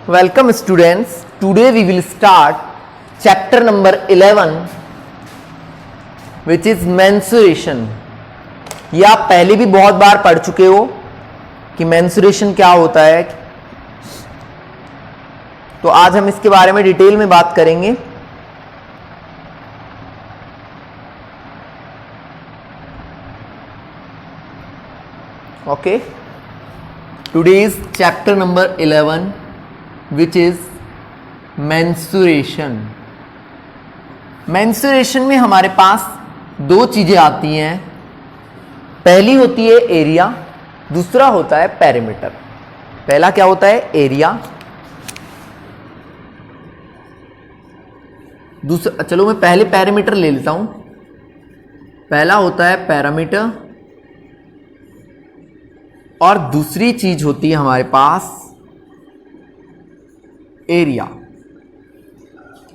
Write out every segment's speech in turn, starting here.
Welcome students. Today we will start chapter number 11 which is mensuration. ये आप पहले भी बहुत बार पढ़ चुके हो कि mensuration क्या होता है, तो आज हम इसके बारे में डिटेल में बात करेंगे. Okay. Today is chapter number 11 which is mensuration. mensuration में हमारे पास दो चीजें आती हैं. पहली होती है एरिया, दूसरा होता है पेरीमीटर. पहला क्या होता है? एरिया. दूसरा, चलो मैं पहले पेरीमीटर ले लेता हूं. पहला होता है पैरामीटर और दूसरी चीज होती है हमारे पास एरिया.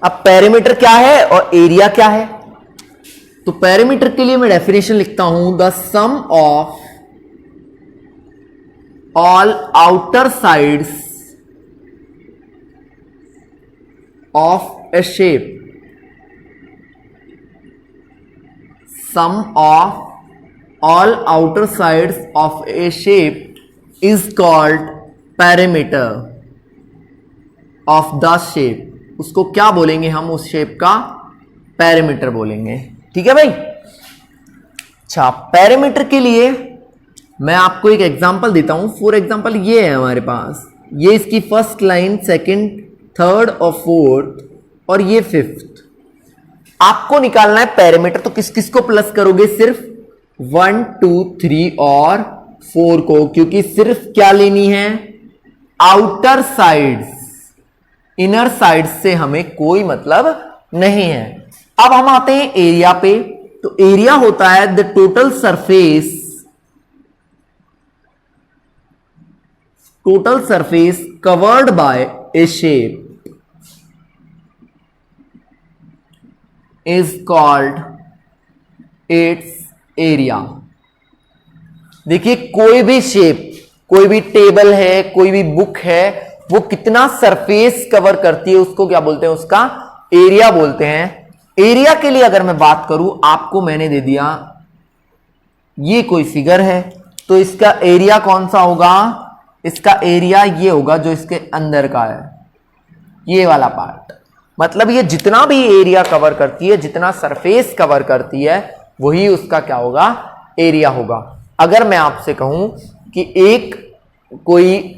अब पेरीमीटर क्या है और एरिया क्या है? तो पेरीमीटर के लिए मैं डेफिनेशन लिखता हूं, the sum of all outer sides of a shape. Sum of all outer sides of a shape is called perimeter of the shape. उसको क्या बोलेंगे हम? उस शेप का पेरीमीटर बोलेंगे. ठीक है भाई. अच्छा, पेरीमीटर के लिए मैं आपको एक एग्जांपल देता हूं. फॉर एग्जांपल ये है हमारे पास, ये इसकी फर्स्ट लाइन, सेकंड, थर्ड और फोर्थ और ये फिफ्थ. आपको निकालना है पेरीमीटर. तो किस किस को प्लस करोगे? सिर्फ 1, 2, 3 और 4 को, क्योंकि सिर्फ क्या लेनी है? Outer sides. इनर साइड्स से हमें कोई मतलब नहीं है. अब हम आते हैं एरिया पे. तो एरिया होता है the total surface covered by A shape is called its area. देखिए, कोई भी शेप, कोई भी टेबल है, कोई भी बुक है, वो कितना सरफेस कवर करती है उसको क्या बोलते हैं? उसका एरिया बोलते हैं. एरिया के लिए अगर मैं बात करूं, आपको मैंने दे दिया ये कोई फिगर है, तो इसका एरिया कौन सा होगा? इसका एरिया ये होगा जो इसके अंदर का है, ये वाला पार्ट. मतलब ये जितना भी एरिया कवर करती है, जितना सरफेस कवर करती है, वही उसका क्या होगा? एरिया होगा. अगर मैं आपसे कहूं कि एक कोई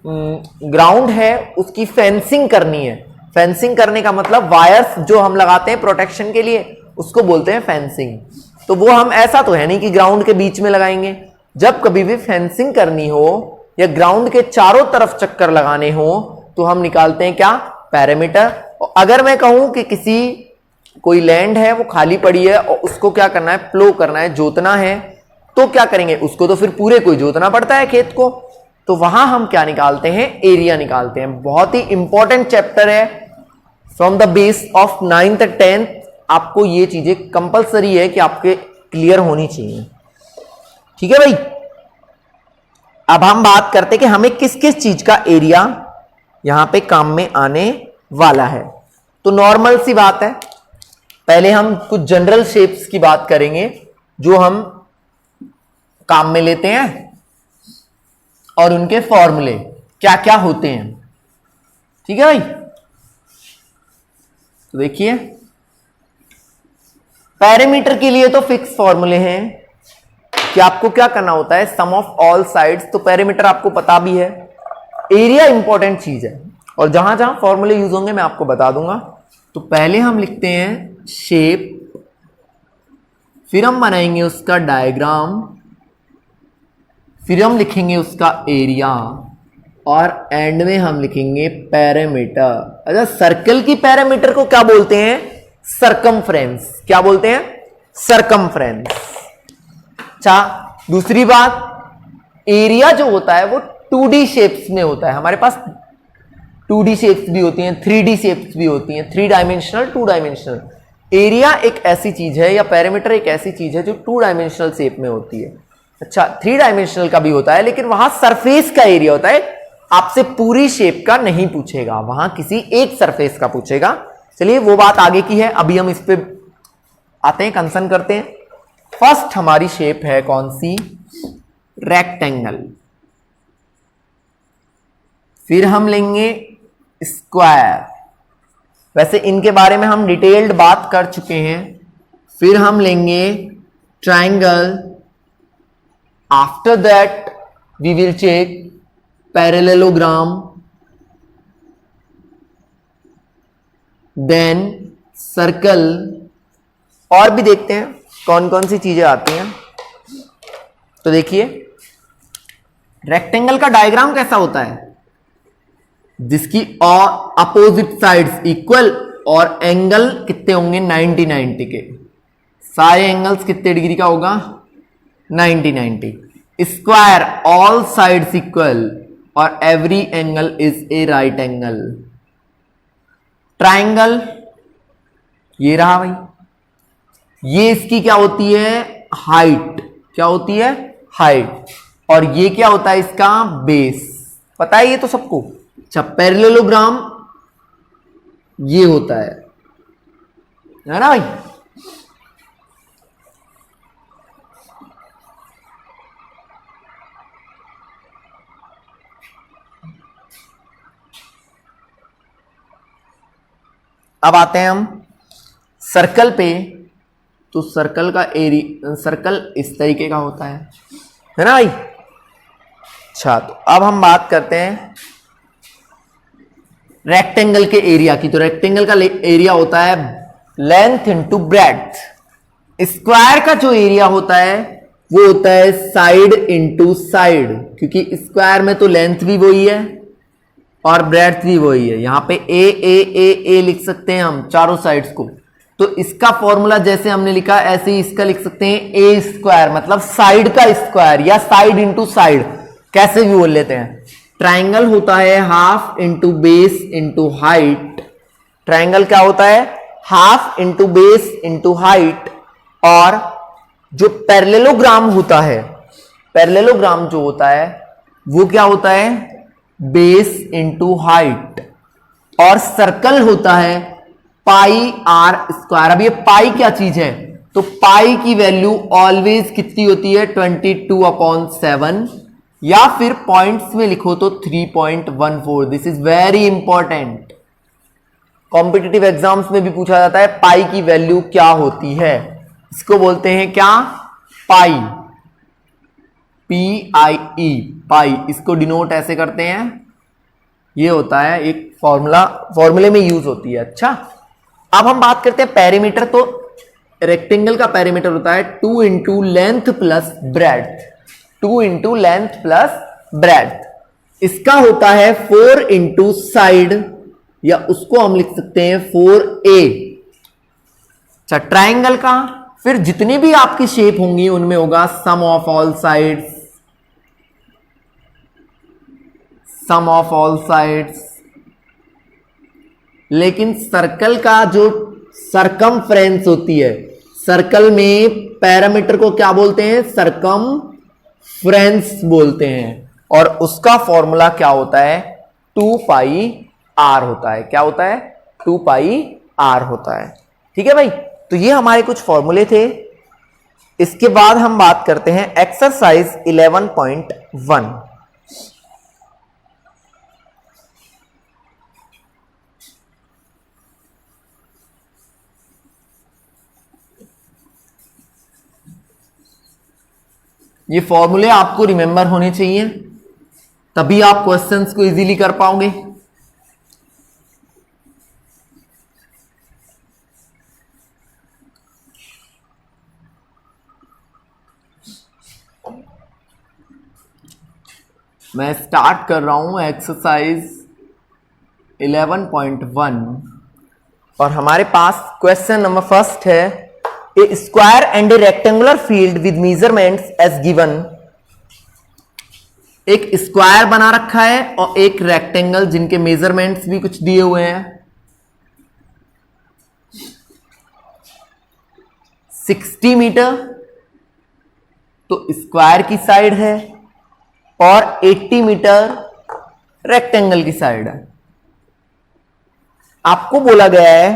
ग्राउंड है, उसकी फेंसिंग करनी है. फेंसिंग करने का मतलब वायर्स जो हम लगाते हैं प्रोटेक्शन के लिए, उसको बोलते हैं फेंसिंग. तो वो हम ऐसा तो है नहीं कि ग्राउंड के बीच में लगाएंगे. जब कभी भी फेंसिंग करनी हो या ग्राउंड के चारों तरफ चक्कर लगाने हो, तो हम निकालते हैं क्या? पेरीमीटर. अगर मैं कहूं कि कोई लैंड है, वो खाली पड़ी है और उसको क्या करना है? प्लो करना है, जोतना है, तो क्या करेंगे? उसको तो फिर पूरे को जोतना पड़ता है खेत को. तो वहां हम क्या निकालते हैं? एरिया निकालते हैं. बहुत ही इंपॉर्टेंट चैप्टर है. From the base of 9th 10th आपको ये चीजें कंपलसरी है कि आपके क्लियर होनी चाहिए. ठीक है भाई. अब हम बात करते हैं कि हमें किस किस चीज का एरिया यहां पे काम में आने वाला है. तो नॉर्मल सी बात है, पहले हम कुछ जनरल शेप्स की बात करेंगे जो हम काम में लेते हैं और उनके फॉर्मूले क्या क्या होते हैं. ठीक है भाई. तो देखिए, पेरीमीटर के लिए तो फिक्स फॉर्मूले हैं कि आपको क्या करना होता है? सम ऑफ ऑल साइड्स. तो पेरीमीटर आपको पता भी है. एरिया इंपॉर्टेंट चीज है और जहां जहां फॉर्मूले यूज होंगे मैं आपको बता दूंगा. तो पहले हम लिखते हैं शेप, फिर हम बनाएंगे उसका डायग्राम, फिर हम लिखेंगे उसका एरिया और एंड में हम लिखेंगे पेरीमीटर. अच्छा, सर्कल की पेरीमीटर को क्या बोलते हैं? सरकमफ्रेंस. क्या बोलते हैं? सरकमफ्रेंस. अच्छा, दूसरी बात, एरिया जो होता है वो 2D शेप्स में होता है. हमारे पास 2D शेप्स भी होती हैं, 3D शेप्स भी होती हैं, 3 डायमेंशनल, 2 डायमेंशनल. एरिया एक ऐसी चीज है या पेरीमीटर एक ऐसी चीज है जो 2 डायमेंशनल शेप में होती है. अच्छा, 3 डायमेंशनल का भी होता है, लेकिन वहां सरफेस का एरिया होता है, आपसे पूरी शेप का नहीं पूछेगा, वहां किसी एक सरफेस का पूछेगा। चलिए वो बात आगे की है, अभी हम इस पे आते हैं, कंसर्न करते हैं। फर्स्ट हमारी शेप है कौन सी? रेक्टेंगल। फिर हम लेंगे स्क्वायर, वैसे इनके बारे में हम डिटेल्ड बात कर चुके हैं। फिर हम लेंगे triangle, after that we will check parallelogram, then circle, और भी देखते हैं कौन कौन सी चीजें आती हैं। तो देखिए रेक्टेंगल का डायग्राम कैसा होता है? जिसकी अपोजिट साइड्स इक्वल और एंगल कितने होंगे? 90 के। सारे एंगल्स कितने डिग्री का होगा? 90। स्क्वायर, ऑल साइड्स इक्वल और every angle is a right angle. Triangle, ये रहा भाई, ये इसकी क्या होती है? हाइट। क्या होती है? हाइट। और ये क्या होता है इसका? बेस। पता है ये तो सबको। अच्छा, पैरेललोग्राम ये होता है ना भाई? अब आते हैं हम सर्कल पे। तो सर्कल का एरिया, सर्कल इस तरीके का होता है ना भाई? अच्छा, तो अब हम बात करते हैं रेक्टेंगल के एरिया की। तो रेक्टेंगल का एरिया होता है लेंथ इनटू ब्रेड्थ। स्क्वायर का जो एरिया होता है वो होता है साइड इनटू साइड, क्योंकि स्क्वायर में तो लेंथ भी वही है और ब्रेड्थ भी वही है। यहां पे ए ए ए ए लिख सकते हैं हम चारों साइड्स को। तो इसका फॉर्मूला जैसे हमने लिखा ऐसे ही इसका लिख सकते हैं ए स्क्वायर, मतलब साइड का स्क्वायर या साइड इंटू साइड, कैसे भी बोल लेते हैं। ट्राइंगल होता है half into base into height. Triangle क्या होता है? Half into base into height. और जो पैरेललोग्राम होता है, पैरेललोग्राम जो होता है वो क्या होता है? Base into height. और सर्कल होता है पाई आर स्क्वायर। अब ये पाई क्या चीज है? तो पाई की वैल्यू ऑलवेज कितनी होती है? 22/7, या फिर पॉइंट्स में लिखो तो 3.14। This is very important, competitive exams में भी पूछा जाता है पाई की वैल्यू क्या होती है। इसको बोलते हैं क्या? पाई, PIE, पाई। इसको डिनोट ऐसे करते हैं, ये होता है एक फॉर्मूला, फॉर्मूले में यूज होती है। अच्छा, अब हम बात करते हैं पेरीमीटर। तो रेक्टेंगल का पेरीमीटर होता है 2 into length plus breadth. 2 into length plus breadth. इसका होता है 4 इंटू साइड, या उसको हम लिख सकते हैं 4A। अच्छा, ट्राइंगल का फिर जितनी भी आपकी शेप होंगी उनमें होगा sum of all sides, sum of all sides. लेकिन सर्कल का जो सरकमफ्रेंस होती है, सर्कल में पैरामीटर को क्या बोलते हैं? सरकमफ्रेंस बोलते हैं। और उसका फॉर्मूला क्या होता है? 2πr होता है। क्या होता है? 2πr होता है। ठीक है भाई, तो ये हमारे कुछ फॉर्मूले थे। इसके बाद हम बात करते हैं एक्सरसाइज 11.1। ये फॉर्मूले आपको रिमेंबर होने चाहिए, तभी आप क्वेश्चंस को इजीली कर पाओगे। मैं स्टार्ट कर रहा हूं एक्सरसाइज 11.1 और हमारे पास क्वेश्चन नंबर फर्स्ट है, a square and a rectangular field with measurements as given. एक स्क्वायर बना रखा है और एक रेक्टेंगल जिनके मेजरमेंट्स भी कुछ दिए हुए हैं। 60 मीटर तो स्क्वायर की साइड है और 80 मीटर रेक्टेंगल की साइड है। आपको बोला गया है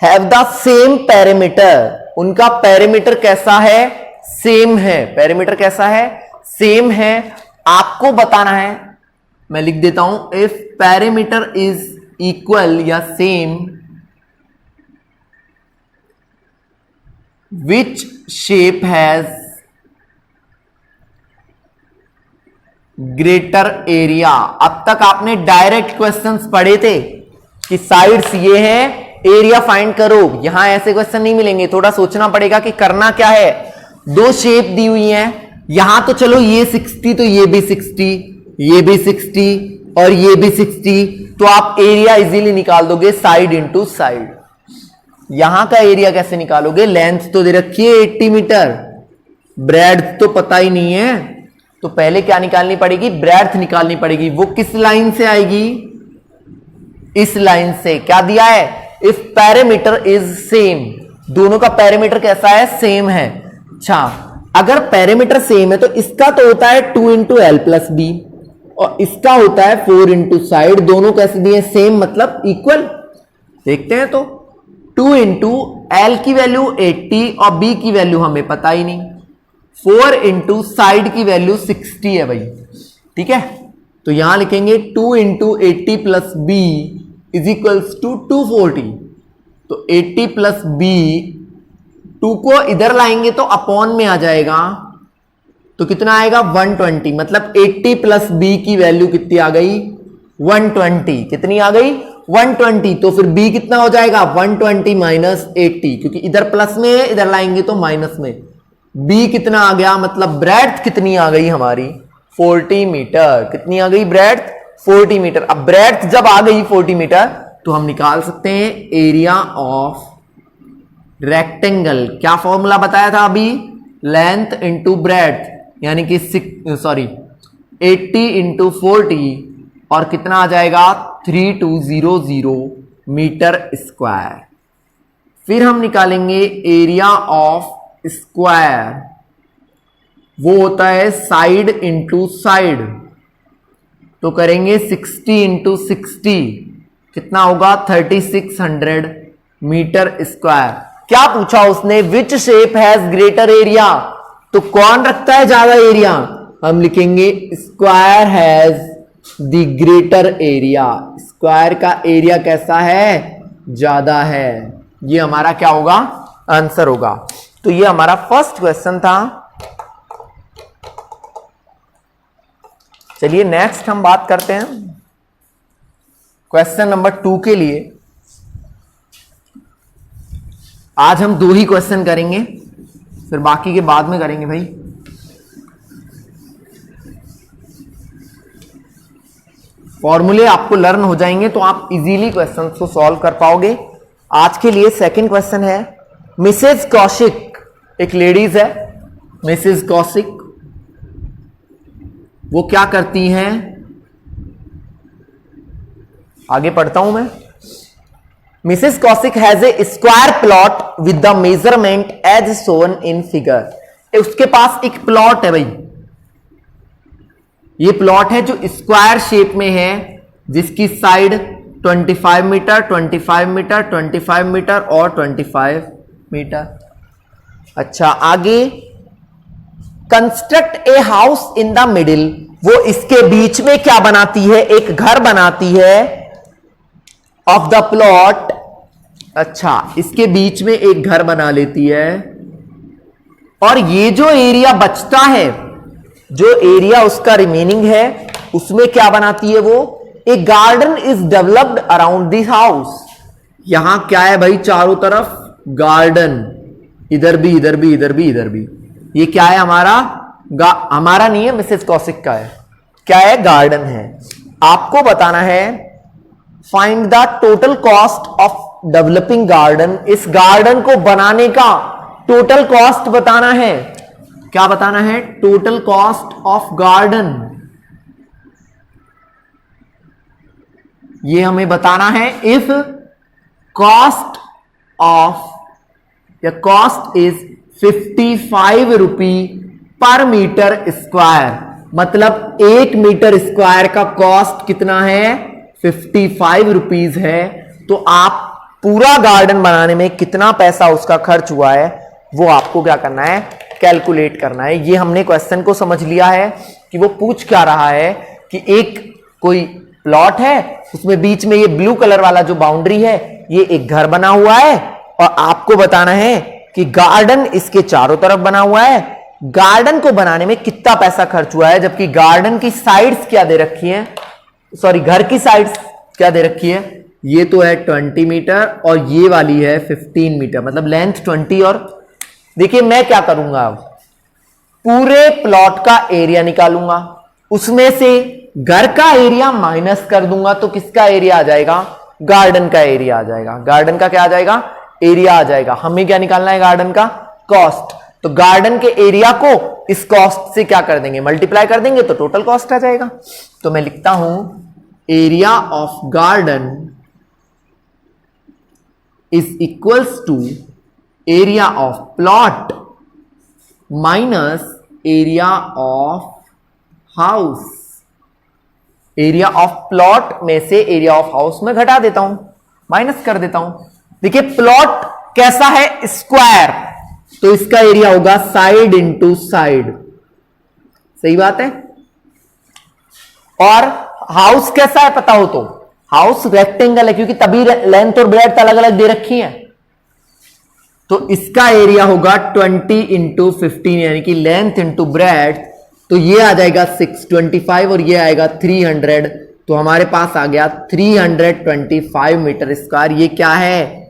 हैव द सेम पेरीमीटर, उनका पेरीमीटर कैसा है, सेम है। पेरीमीटर कैसा है, सेम है। आपको बताना है, मैं लिख देता हूं, इफ पेरीमीटर इज इक्वल या same, which shape has greater area. अब तक आपने डायरेक्ट क्वेश्चंस पढ़े थे कि साइड्स ये है, एरिया फाइंड करो। यहां ऐसे क्वेश्चन नहीं मिलेंगे, थोड़ा सोचना पड़ेगा कि करना क्या है। दो शेप दी हुई हैं, यहां तो चलो ये 60 तो ये भी 60, ये भी 60 और ये भी 60, तो आप एरिया इजीली निकाल दोगे साइड इंटू साइड। यहां का एरिया कैसे निकालोगे, लेंथ तो दे रखी है 80 मीटर, ब्रेड्थ तो पता ही नहीं है, तो पहले क्या निकालनी पड़ेगी, ब्रेड्थ निकालनी पड़ेगी। वो किस लाइन से आएगी, इस लाइन से। क्या दिया है, इफ पैरामीटर इज सेम, दोनों का पैरामीटर कैसा है, सेम है। अच्छा, अगर पैरामीटर सेम है तो इसका तो होता है 2 इंटू एल प्लस बी और इसका होता है 4 इंटू साइड, दोनों कैसे दिए, सेम मतलब इक्वल। देखते हैं तो 2 इंटू एल की वैल्यू 80 और बी की वैल्यू हमें पता ही नहीं, 4 इंटू साइड की वैल्यू 60 है भाई, ठीक है। तो यहां लिखेंगे 2 into 80 plus B is equals to 240। तो 80 प्लस बी, 2 को इधर लाएंगे तो अपॉन में आ जाएगा, तो कितना आएगा 120, मतलब 80 प्लस बी की वैल्यू कितनी आ गई, 120। कितनी आ गई, 120। तो फिर बी कितना हो जाएगा, 120 माइनस 80, क्योंकि इधर प्लस में है, इधर लाएंगे तो माइनस में। बी कितना आ गया, मतलब ब्रेड्थ कितनी आ गई हमारी, 40 मीटर। कितनी आ गई ब्रेड्थ, 40 मीटर। अब ब्रेड्थ जब आ गई 40 मीटर तो हम निकाल सकते हैं एरिया ऑफ रेक्टेंगल। क्या फॉर्मूला बताया था अभी, लेंथ इंटू ब्रेड्थ, यानी कि 80 इंटू 40 और कितना आ जाएगा 3200 मीटर स्क्वायर। फिर हम निकालेंगे एरिया ऑफ स्क्वायर, वो होता है साइड इंटू साइड, तो करेंगे 60 इंटू 60, कितना होगा 3600 मीटर स्क्वायर। क्या पूछा उसने, which shape has greater area, तो कौन रखता है ज्यादा एरिया, हम लिखेंगे square has the greater area. Square का एरिया कैसा है, ज्यादा है। ये हमारा क्या होगा, आंसर होगा। तो ये हमारा फर्स्ट क्वेश्चन था। चलिए नेक्स्ट हम बात करते हैं क्वेश्चन नंबर 2 के लिए। आज हम 2 ही क्वेश्चन करेंगे, फिर बाकी के बाद में करेंगे भाई। फॉर्मूले आपको लर्न हो जाएंगे तो आप इजीली क्वेश्चन को सॉल्व कर पाओगे। आज के लिए सेकंड क्वेश्चन है, मिसेज कौशिक, एक लेडीज है मिसेज कौशिक, वो क्या करती हैं, आगे पढ़ता हूं मैं। Mrs Kaushik has a square plot with the measurement as shown in figure. उसके पास एक प्लॉट है भाई, ये प्लॉट है जो स्क्वायर शेप में है, जिसकी साइड 25 मीटर 25 मीटर 25 मीटर और 25 मीटर। अच्छा, आगे construct a house in the middle, वो इसके बीच में क्या बनाती है, एक घर बनाती है ऑफ द प्लॉट। अच्छा, इसके बीच में एक घर बना लेती है और ये जो एरिया बचता है, जो एरिया उसका रिमेनिंग है, उसमें क्या बनाती है वो, a garden is developed around this house. यहां क्या है भाई, चारों तरफ गार्डन, इधर भी इधर भी इधर भी इधर भी। ये क्या है हमारा, हमारा नहीं है, मिसेस कौशिक का है। क्या है, गार्डन है। आपको बताना है find the total cost of developing garden. इस गार्डन को बनाने का टोटल कॉस्ट बताना है। क्या बताना है, टोटल कॉस्ट ऑफ गार्डन, ये हमें बताना है। इफ कॉस्ट ऑफ या कॉस्ट इज 55 रुपी पर मीटर स्क्वायर, मतलब 1 मीटर स्क्वायर का कॉस्ट कितना है, 55 रुपीज है। तो आप पूरा गार्डन बनाने में कितना पैसा उसका खर्च हुआ है वो आपको क्या करना है, कैलकुलेट करना है। ये हमने क्वेश्चन को समझ लिया है कि वो पूछ क्या रहा है कि एक कोई प्लॉट है, उसमें बीच में ये ब्लू कलर वाला जो बाउंड्री है, ये एक घर बना हुआ है और आपको बताना है कि गार्डन इसके चारों तरफ बना हुआ है। गार्डन को बनाने में कितना पैसा खर्च हुआ है, जबकि गार्डन की साइड्स क्या दे रखी है, सॉरी घर की साइड्स क्या दे रखी है, ये तो है 20 मीटर और ये वाली है 15 मीटर, मतलब लेंथ 20। और देखिए मैं क्या करूंगा, अब पूरे प्लॉट का एरिया निकालूंगा, उसमें से घर का एरिया माइनस कर दूंगा, तो किसका एरिया आ जाएगा, गार्डन का एरिया आ जाएगा। गार्डन का क्या आ जाएगा, एरिया आ जाएगा। हमें क्या निकालना है, गार्डन का कॉस्ट। तो गार्डन के एरिया को इस कॉस्ट से क्या कर देंगे, मल्टीप्लाई कर देंगे, तो टोटल कॉस्ट आ जाएगा। तो मैं लिखता हूं area of garden is equals to area of plot minus area of house. Area of plot में से एरिया ऑफ हाउस में घटा देता हूं, माइनस कर देता हूं। देखिए प्लॉट कैसा है, स्क्वायर, तो इसका एरिया होगा साइड इंटू साइड, सही बात है। और हाउस कैसा है पता हो तो, हाउस रेक्टेंगल है, क्योंकि तभी लेंथ और ब्रेड्थ अलग अलग दे रखी है। तो इसका एरिया होगा 20 इंटू 15, यानी कि लेंथ इंटू ब्रेड्थ, तो ये आ जाएगा 625 और ये आएगा 300। तो हमारे पास आ गया 325 मीटर स्क्वायर। ये क्या है,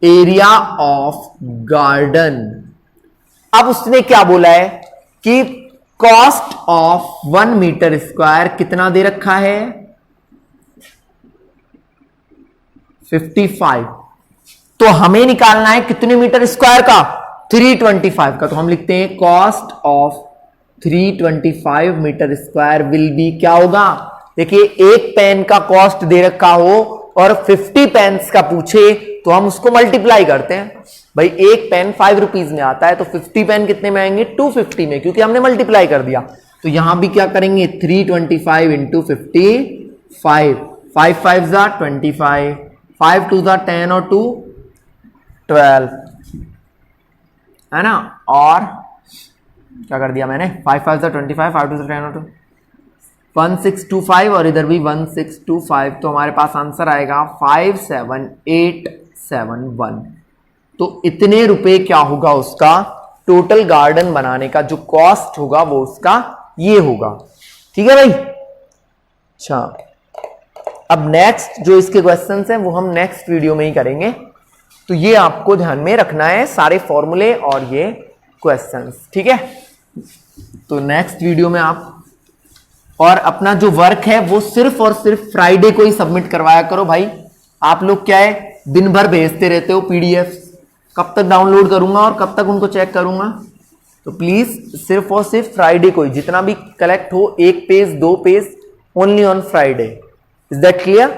एरिया ऑफ गार्डन। अब उसने क्या बोला है कि कॉस्ट ऑफ 1 मीटर स्क्वायर कितना दे रखा है, 55। तो हमें निकालना है कितने मीटर स्क्वायर का, 325 का। तो हम लिखते हैं cost of 325 metre square will be, क्या होगा, देखिए एक पेन का कॉस्ट दे रखा हो और 50 पेन्स का पूछे तो हम उसको मल्टीप्लाई करते हैं। भाई एक पेन 5 रुपीज में आता है, तो 50 पेन कितने में आएंगे, 250 में, क्योंकि हमने मल्टीप्लाई कर दिया। तो यहां भी क्या करेंगे, 325 इंटू 55, 5 5 जा 25, 5 2 जा 10 और 2 12, है ना। और क्या कर दिया मैंने, 5 5 जा 25, 5 2 जा 10 और 2 1625 और इधर भी 1625। तो हमारे पास आंसर आएगा 57871। तो इतने रुपए क्या होगा उसका, टोटल गार्डन बनाने का जो कॉस्ट होगा वो उसका ये होगा। ठीक है भाई। अच्छा, अब नेक्स्ट जो इसके क्वेश्चंस हैं वो हम नेक्स्ट वीडियो में ही करेंगे। तो ये आपको ध्यान में रखना है, सारे फॉर्मूले और ये क्वेश्चंस, ठीक है। तो नेक्स्ट वीडियो में आप, और अपना जो वर्क है वो सिर्फ और सिर्फ फ्राइडे को ही सबमिट करवाया करो भाई। आप लोग क्या है दिन भर भेजते रहते हो पीडीएफ, कब तक डाउनलोड करूंगा और कब तक उनको चेक करूंगा। तो प्लीज सिर्फ और सिर्फ फ्राइडे को ही जितना भी कलेक्ट हो, 1 page 2 page, only on Friday. Is that clear?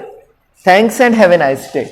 Thanks and have a nice day.